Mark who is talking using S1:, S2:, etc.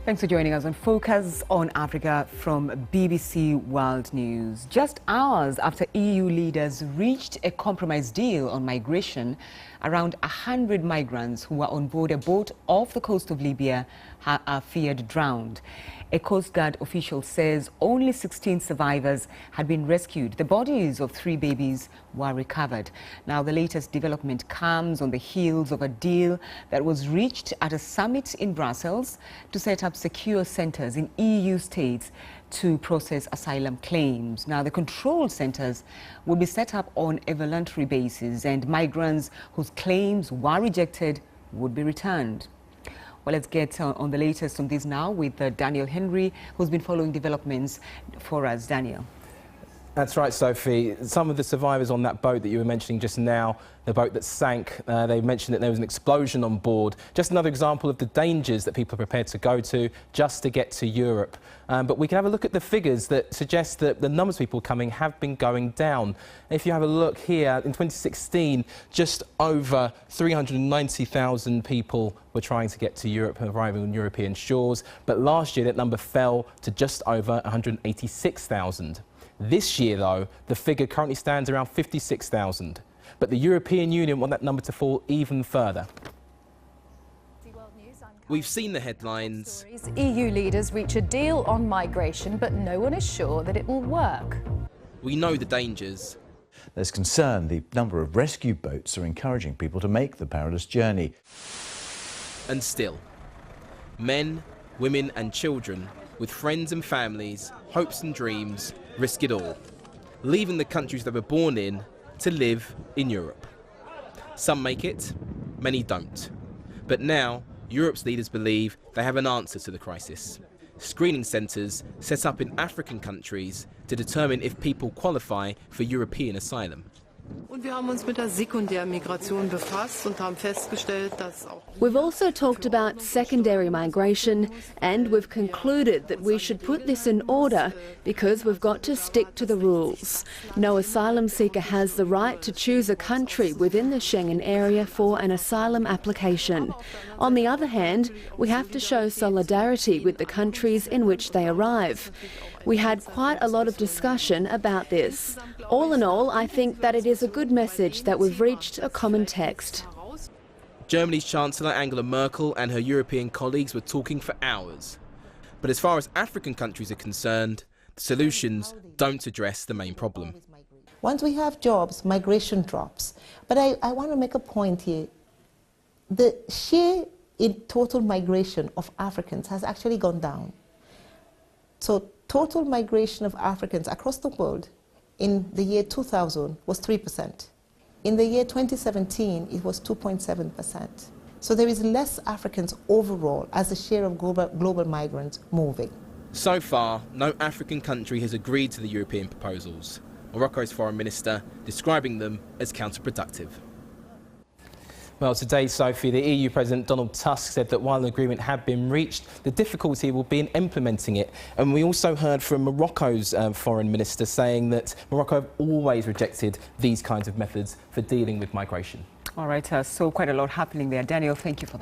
S1: Thanks for joining us on Focus on Africa from BBC World News. Just hours after EU leaders reached a compromise deal on migration, around 100 migrants who were on board a boat off the coast of Libya are feared drowned. A Coast Guard official says only 16 survivors had been rescued. The bodies of 3 babies were recovered. Now, the latest development comes on the heels of a deal that was reached at a summit in Brussels to set up secure centres in EU states to process asylum claims. Now, the control centres will be set up on a voluntary basis, and migrants whose claims were rejected would be returned. Well, let's get on the latest on this now with Daniel Henry, who's been following developments for us. Daniel.
S2: That's right, Sophie. Some of the survivors on that boat that you were mentioning just now, the boat that sank, they mentioned that there was an explosion on board. Just another example of the dangers that people are prepared to go to just to get to Europe. But we can have a look at the figures that suggest that the numbers of people coming have been going down. If you have a look here, in 2016, just over 390,000 people were trying to get to Europe and arriving on European shores. But last year, that number fell to just over 186,000. This year, though, the figure currently stands around 56,000. But the European Union want that number to fall even further.
S3: We've seen the headlines.
S4: EU leaders reach a deal on migration, but no one is sure that it will work.
S3: We know the dangers.
S5: There's concern the number of rescue boats are encouraging people to make the perilous journey.
S3: And still, men, women and children with friends and families, hopes and dreams, risk it all, leaving the countries they were born in to live in Europe. Some make it, many don't. But now, Europe's leaders believe they have an answer to the crisis. Screening centres set up in African countries to determine if people qualify for European asylum.
S6: We've also talked about secondary migration, and we've concluded that we should put this in order because we've got to stick to the rules. No asylum seeker has the right to choose a country within the Schengen area for an asylum application. On the other hand, we have to show solidarity with the countries in which they arrive. We had quite a lot of discussion about this. All in all, I think that it is a good message that we've reached a common text.
S3: Germany's Chancellor Angela Merkel and her European colleagues were talking for hours. But as far as African countries are concerned, the solutions don't address the main problem.
S7: Once we have jobs, migration drops. But I want to make a point here. The share in total migration of Africans has actually gone down. So total migration of Africans across the world in the year 2000 was 3%. In the year 2017, it was 2.7%. So there is less Africans overall as a share of global migrants moving.
S3: So far, no African country has agreed to the European proposals. Morocco's foreign minister describing them as counterproductive.
S2: Well, today, Sophie, the EU President Donald Tusk said that while an agreement had been reached, the difficulty will be in implementing it. And we also heard from Morocco's foreign minister saying that Morocco have always rejected these kinds of methods for dealing with migration.
S1: All right, so quite a lot happening there. Daniel, thank you for that.